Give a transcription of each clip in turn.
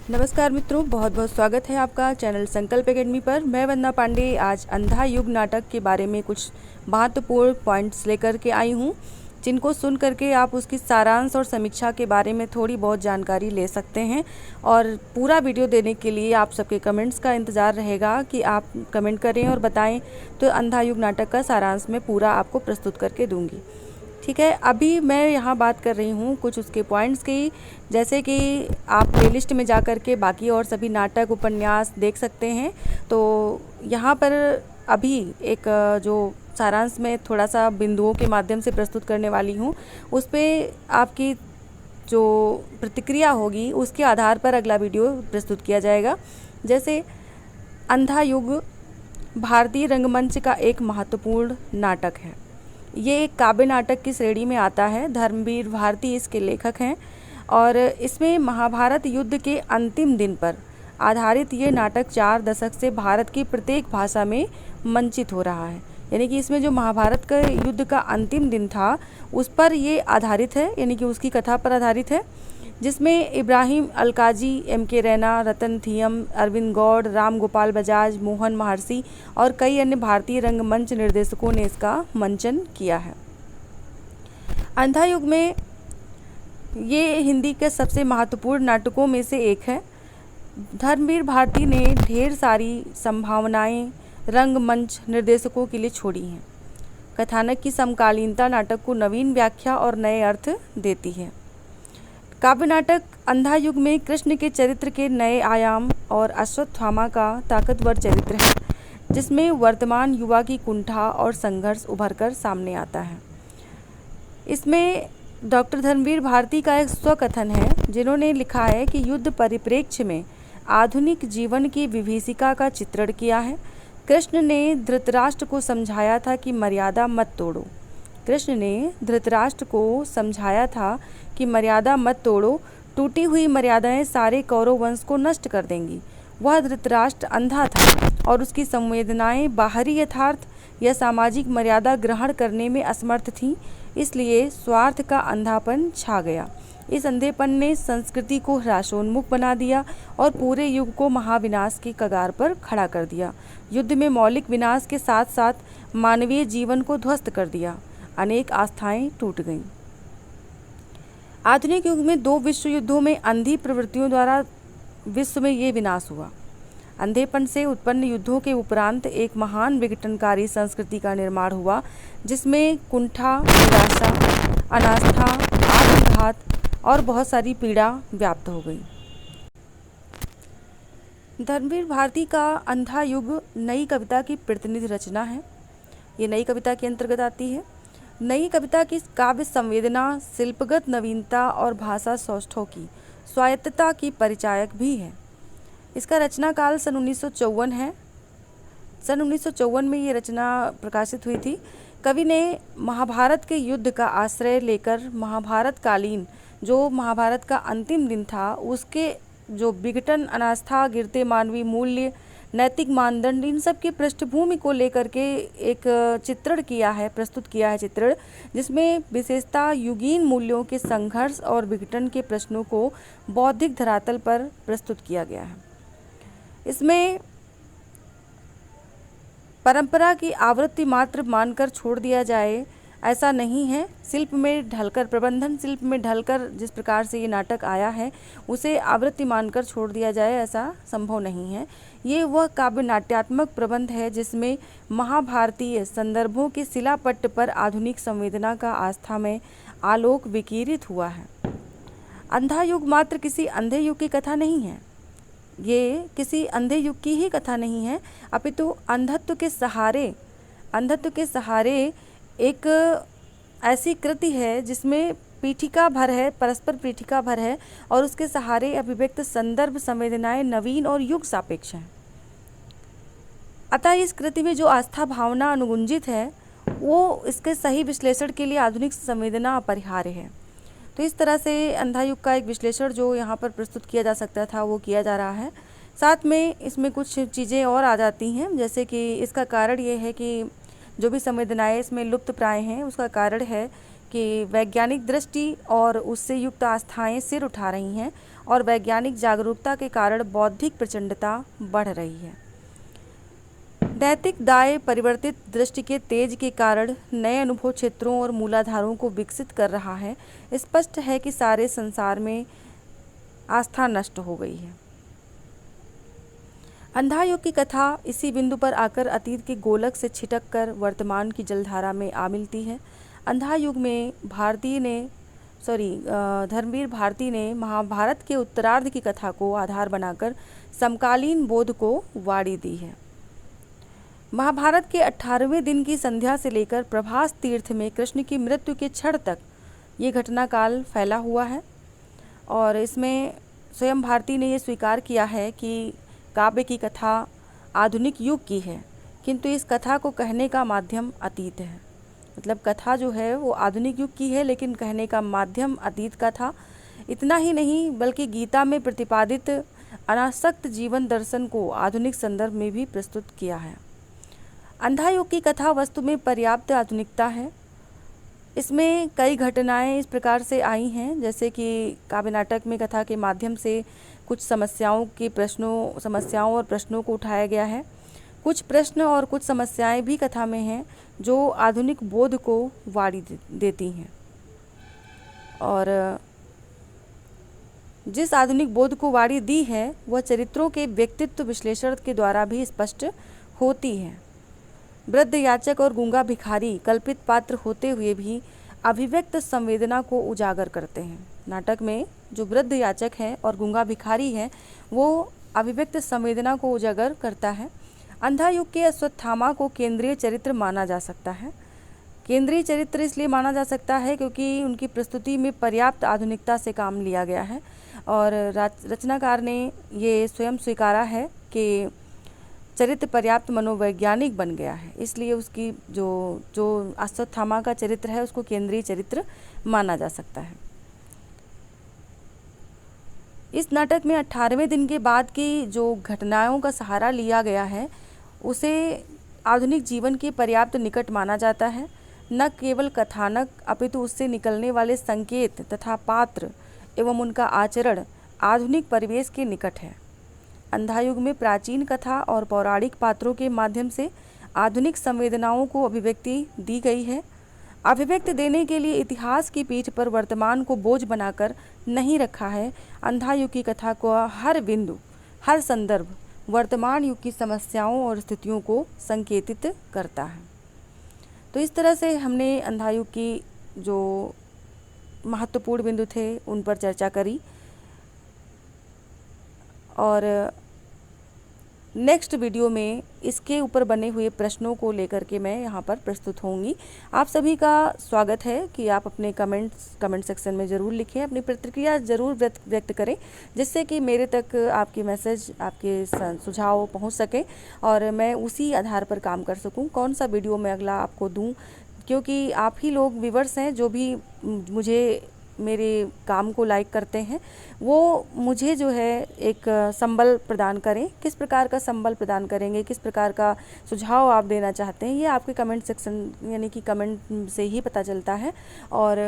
नमस्कार मित्रों, बहुत बहुत स्वागत है आपका चैनल संकल्प एकेडमी पर। मैं वंदना पांडे आज अंधा युग नाटक के बारे में कुछ महत्वपूर्ण पॉइंट्स लेकर के आई हूँ, जिनको सुन करके आप उसकी सारांश और समीक्षा के बारे में थोड़ी बहुत जानकारी ले सकते हैं। और पूरा वीडियो देने के लिए आप सबके कमेंट्स का इंतज़ार रहेगा कि आप कमेंट करें और बताएं, तो अंधा युग नाटक का सारांश मैं पूरा आपको प्रस्तुत करके दूँगी। ठीक है, अभी मैं यहाँ बात कर रही हूँ कुछ उसके पॉइंट्स की, जैसे कि आप प्लेलिस्ट में जा कर के बाकी और सभी नाटक उपन्यास देख सकते हैं। तो यहाँ पर अभी एक जो सारांश में थोड़ा सा बिंदुओं के माध्यम से प्रस्तुत करने वाली हूँ, उस पर आपकी जो प्रतिक्रिया होगी उसके आधार पर अगला वीडियो प्रस्तुत किया जाएगा। जैसे अंधा युग भारतीय रंगमंच का एक महत्वपूर्ण नाटक है। ये एक काव्य नाटक की श्रेणी में आता है। धर्मवीर भारती इसके लेखक हैं और इसमें महाभारत युद्ध के अंतिम दिन पर आधारित ये नाटक 4 दशक से भारत की प्रत्येक भाषा में मंचित हो रहा है। यानी कि इसमें जो महाभारत का युद्ध का अंतिम दिन था उस पर ये आधारित है, यानी कि उसकी कथा पर आधारित है, जिसमें इब्राहिम अलकाजी, M.K. रैना, रतन थियम, अरविंद गौड़, राम गोपाल बजाज, मोहन महर्षि और कई अन्य भारतीय रंगमंच निर्देशकों ने इसका मंचन किया है। अंधा युग में ये हिंदी के सबसे महत्वपूर्ण नाटकों में से एक है। धर्मवीर भारती ने ढेर सारी संभावनाएं रंगमंच निर्देशकों के लिए छोड़ी हैं। कथानक की समकालीनता नाटक को नवीन व्याख्या और नए अर्थ देती है। काव्य नाटक अंधा युग में कृष्ण के चरित्र के नए आयाम और अश्वत्थामा का ताकतवर चरित्र है, जिसमें वर्तमान युवा की कुंठा और संघर्ष उभरकर सामने आता है। इसमें डॉक्टर धर्मवीर भारती का एक स्वकथन है, जिन्होंने लिखा है कि युद्ध परिप्रेक्ष्य में आधुनिक जीवन की विभीषिका का चित्रण किया है। कृष्ण ने धृतराष्ट्र को समझाया था कि मर्यादा मत तोड़ो। कृष्ण ने धृतराष्ट्र को समझाया था कि मर्यादा मत तोड़ो, टूटी हुई मर्यादाएं सारे कौरव वंश को नष्ट कर देंगी। वह धृतराष्ट्र अंधा था और उसकी संवेदनाएं बाहरी यथार्थ या सामाजिक मर्यादा ग्रहण करने में असमर्थ थीं, इसलिए स्वार्थ का अंधापन छा गया। इस अंधेपन ने संस्कृति को ह्रासोन्मुख बना दिया और पूरे युग को महाविनाश की कगार पर खड़ा कर दिया। युद्ध में मौलिक विनाश के साथ साथ मानवीय जीवन को ध्वस्त कर दिया। अनेक आस्थाएं टूट गईं। आधुनिक युग में 2 विश्व युद्धों में अंधी प्रवृत्तियों द्वारा विश्व में ये विनाश हुआ। अंधेपन से उत्पन्न युद्धों के उपरांत एक महान विघटनकारी संस्कृति का निर्माण हुआ, जिसमें कुंठा, निराशा, अनास्था, आत्मघात और बहुत सारी पीड़ा व्याप्त हो गई। धर्मवीर भारती का अंधा युग नई कविता की प्रतिनिधि रचना है। ये नई कविता के अंतर्गत आती है। नई कविता की काव्य संवेदना, शिल्पगत नवीनता और भाषा सौष्ठव की स्वायत्तता की परिचायक भी है। इसका रचना काल सन 1954 है। सन 1954 में ये रचना प्रकाशित हुई थी। कवि ने महाभारत के युद्ध का आश्रय लेकर महाभारत कालीन, जो महाभारत का अंतिम दिन था, उसके जो विघटन, अनास्था, गिरते मानवीय मूल्य, नैतिक मानदंड, इन सब की पृष्ठभूमि को लेकर के एक चित्रण किया है, प्रस्तुत किया है चित्रण, जिसमें विशेषता युगीन मूल्यों के संघर्ष और विघटन के प्रश्नों को बौद्धिक धरातल पर प्रस्तुत किया गया है। इसमें परंपरा की आवृत्ति मात्र मानकर छोड़ दिया जाए, ऐसा नहीं है। शिल्प में ढलकर, प्रबंधन शिल्प में ढलकर जिस प्रकार से ये नाटक आया है, उसे आवृत्ति मानकर छोड़ दिया जाए, ऐसा संभव नहीं है। ये वह काव्य नाट्यात्मक प्रबंध है जिसमें महाभारतीय संदर्भों के शिलापट्ट पर आधुनिक संवेदना का आस्था में आलोक विकिरित हुआ है। अंधा युग मात्र किसी अंधे युग की कथा नहीं है। ये किसी अंधे युग की ही कथा नहीं है, अपितु अंधत्व के सहारे एक ऐसी कृति है जिसमें पीठिका भर है, परस्पर पीठिका भर है, और उसके सहारे अभिव्यक्त संदर्भ संवेदनाएं नवीन और युग सापेक्ष हैं। अतः इस कृति में जो आस्था भावना अनुगुंजित है, वो इसके सही विश्लेषण के लिए आधुनिक संवेदना अपरिहार्य है। तो इस तरह से अंधा युग का एक विश्लेषण जो यहाँ पर प्रस्तुत किया जा सकता था, वो किया जा रहा है। साथ में इसमें कुछ चीज़ें और आ जाती हैं, जैसे कि इसका कारण ये है कि जो भी संवेदनाएं इसमें लुप्त प्राय हैं, उसका कारण है कि वैज्ञानिक दृष्टि और उससे युक्त आस्थाएं सिर उठा रही हैं और वैज्ञानिक जागरूकता के कारण बौद्धिक प्रचंडता बढ़ रही है। नैतिक दाय परिवर्तित दृष्टि के तेज के कारण नए अनुभव क्षेत्रों और मूलाधारों को विकसित कर रहा है। स्पष्ट है कि सारे संसार में आस्था नष्ट हो गई है। अंधा युग की कथा इसी बिंदु पर आकर अतीत के गोलक से छिटक कर वर्तमान की जलधारा में आ मिलती है। अंधा युग में धर्मवीर भारती ने महाभारत के उत्तरार्ध की कथा को आधार बनाकर समकालीन बोध को वाणी दी है। महाभारत के 18वें दिन की संध्या से लेकर प्रभास तीर्थ में कृष्ण की मृत्यु के क्षण तक ये घटना काल फैला हुआ है और इसमें स्वयं भारती ने ये स्वीकार किया है कि काव्य की कथा आधुनिक युग की है, किंतु इस कथा को कहने का माध्यम अतीत है। मतलब कथा जो है वो आधुनिक युग की है, लेकिन कहने का माध्यम अतीत का था। इतना ही नहीं बल्कि गीता में प्रतिपादित अनासक्त जीवन दर्शन को आधुनिक संदर्भ में भी प्रस्तुत किया है। अंधा युग की कथा वस्तु में पर्याप्त आधुनिकता है। इसमें कई घटनाएं इस प्रकार से आई हैं, जैसे कि काव्य नाटक में कथा के माध्यम से कुछ समस्याओं और प्रश्नों को उठाया गया है। कुछ प्रश्न और कुछ समस्याएं भी कथा में हैं जो आधुनिक बोध को वाणी देती हैं और जिस आधुनिक बोध को वाणी दी है वह चरित्रों के व्यक्तित्व विश्लेषण के द्वारा भी स्पष्ट होती है। वृद्ध याचक और गूंगा भिखारी कल्पित पात्र होते हुए भी अभिव्यक्त संवेदना को उजागर करते हैं। नाटक में जो वृद्ध याचक है और गूंगा भिखारी है वो अभिव्यक्त संवेदना को उजागर करता है। अंधा युग के अश्वत्थामा को केंद्रीय चरित्र माना जा सकता है। केंद्रीय चरित्र इसलिए माना जा सकता है क्योंकि उनकी प्रस्तुति में पर्याप्त आधुनिकता से काम लिया गया है और रचनाकार ने ये स्वयं स्वीकारा है कि चरित्र पर्याप्त मनोवैज्ञानिक बन गया है, इसलिए उसकी जो अश्वत्थामा का चरित्र है उसको केंद्रीय चरित्र माना जा सकता है। इस नाटक में 18वें दिन के बाद की जो घटनाओं का सहारा लिया गया है उसे आधुनिक जीवन के पर्याप्त निकट माना जाता है। न केवल कथानक अपितु उससे निकलने वाले संकेत तथा पात्र एवं उनका आचरण आधुनिक परिवेश के निकट है। अंधा युग में प्राचीन कथा और पौराणिक पात्रों के माध्यम से आधुनिक संवेदनाओं को अभिव्यक्ति दी गई है। अभिव्यक्ति देने के लिए इतिहास की पीठ पर वर्तमान को बोझ बनाकर नहीं रखा है। अंधा युग की कथा को हर बिंदु, हर संदर्भ वर्तमान युग की समस्याओं और स्थितियों को संकेतित करता है। तो इस तरह से हमने अंधा युग की जो महत्वपूर्ण बिंदु थे उन पर चर्चा करी और नेक्स्ट वीडियो में इसके ऊपर बने हुए प्रश्नों को लेकर के मैं यहाँ पर प्रस्तुत होंगी। आप सभी का स्वागत है कि आप अपने कमेंट सेक्शन में ज़रूर लिखें, अपनी प्रतिक्रिया ज़रूर व्यक्त करें, जिससे कि मेरे तक आपके मैसेज, आपके सुझाव पहुँच सके और मैं उसी आधार पर काम कर सकूँ, कौन सा वीडियो मैं अगला आपको दूँ, क्योंकि आप ही लोग व्यूअर्स हैं जो भी मुझे मेरे काम को लाइक करते हैं, वो मुझे जो है एक संबल प्रदान करें। किस प्रकार का संबल प्रदान करेंगे, किस प्रकार का सुझाव आप देना चाहते हैं, ये आपके कमेंट सेक्शन यानी कि कमेंट से ही पता चलता है और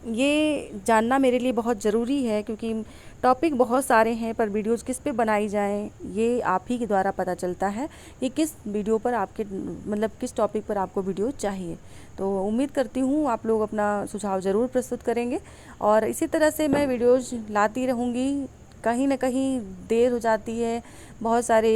ये जानना मेरे लिए बहुत ज़रूरी है, क्योंकि टॉपिक बहुत सारे हैं पर वीडियोज़ किस पे बनाई जाएं ये आप ही के द्वारा पता चलता है कि किस वीडियो पर किस टॉपिक पर आपको वीडियो चाहिए। तो उम्मीद करती हूँ आप लोग अपना सुझाव ज़रूर प्रस्तुत करेंगे और इसी तरह से मैं वीडियोज़ लाती रहूँगी। कहीं ना कहीं देर हो जाती है, बहुत सारे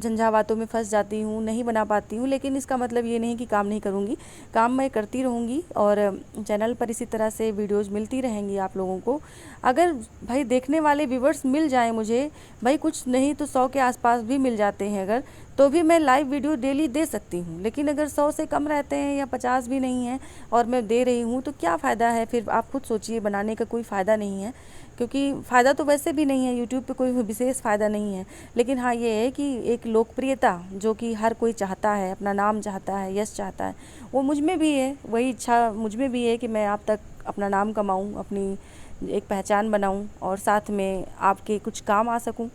झंझावातों में फंस जाती हूँ, नहीं बना पाती हूँ, लेकिन इसका मतलब ये नहीं कि काम नहीं करूँगी, काम मैं करती रहूँगी और चैनल पर इसी तरह से वीडियोज़ मिलती रहेंगी आप लोगों को। अगर भाई देखने वाले व्यूवर्स मिल जाएं मुझे, भाई कुछ नहीं तो 100 के आसपास भी मिल जाते हैं अगर, तो भी मैं लाइव वीडियो डेली दे सकती हूँ। लेकिन अगर 100 से कम रहते हैं या 50 भी नहीं है और मैं दे रही हूँ तो क्या फ़ायदा है फिर? आप खुद सोचिए, बनाने का कोई फ़ायदा नहीं है, क्योंकि फ़ायदा तो वैसे भी नहीं है, यूट्यूब पे कोई विशेष फ़ायदा नहीं है। लेकिन हाँ ये है कि एक लोकप्रियता जो कि हर कोई चाहता है, अपना नाम चाहता है, यश चाहता है, वो मुझ में भी है, वही इच्छा मुझ में भी है कि मैं आप तक अपना नाम कमाऊँ, अपनी एक पहचान बनाऊँ और साथ में आपके कुछ काम आ सकूँ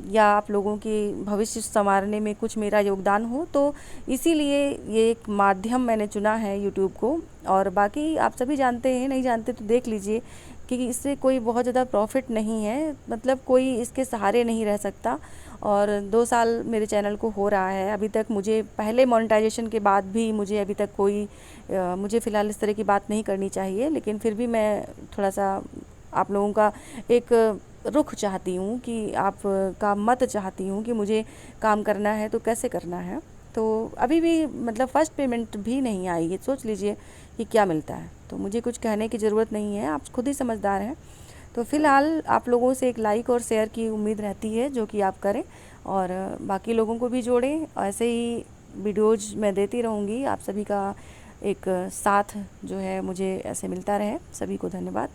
या आप लोगों की भविष्य संवारने में कुछ मेरा योगदान हो। तो इसीलिए ये एक माध्यम मैंने चुना है यूट्यूब को और बाकी आप सभी जानते हैं, नहीं जानते तो देख लीजिए कि इससे कोई बहुत ज़्यादा प्रॉफिट नहीं है, मतलब कोई इसके सहारे नहीं रह सकता। और 2 साल मेरे चैनल को हो रहा है, अभी तक मुझे पहले मोनेटाइजेशन के बाद भी मुझे अभी तक कोई मुझे फ़िलहाल इस तरह की बात नहीं करनी चाहिए, लेकिन फिर भी मैं थोड़ा सा आप लोगों का एक रुख चाहती हूँ कि आप का मत चाहती हूँ कि मुझे काम करना है तो कैसे करना है। तो अभी भी मतलब फ़र्स्ट पेमेंट भी नहीं आई है, सोच लीजिए कि क्या मिलता है। तो मुझे कुछ कहने की ज़रूरत नहीं है, आप खुद ही समझदार हैं। तो फ़िलहाल आप लोगों से एक लाइक और शेयर की उम्मीद रहती है, जो कि आप करें और बाकी लोगों को भी जोड़ें। ऐसे ही वीडियोज़ मैं देती रहूँगी, आप सभी का एक साथ जो है मुझे ऐसे मिलता रहे। सभी को धन्यवाद।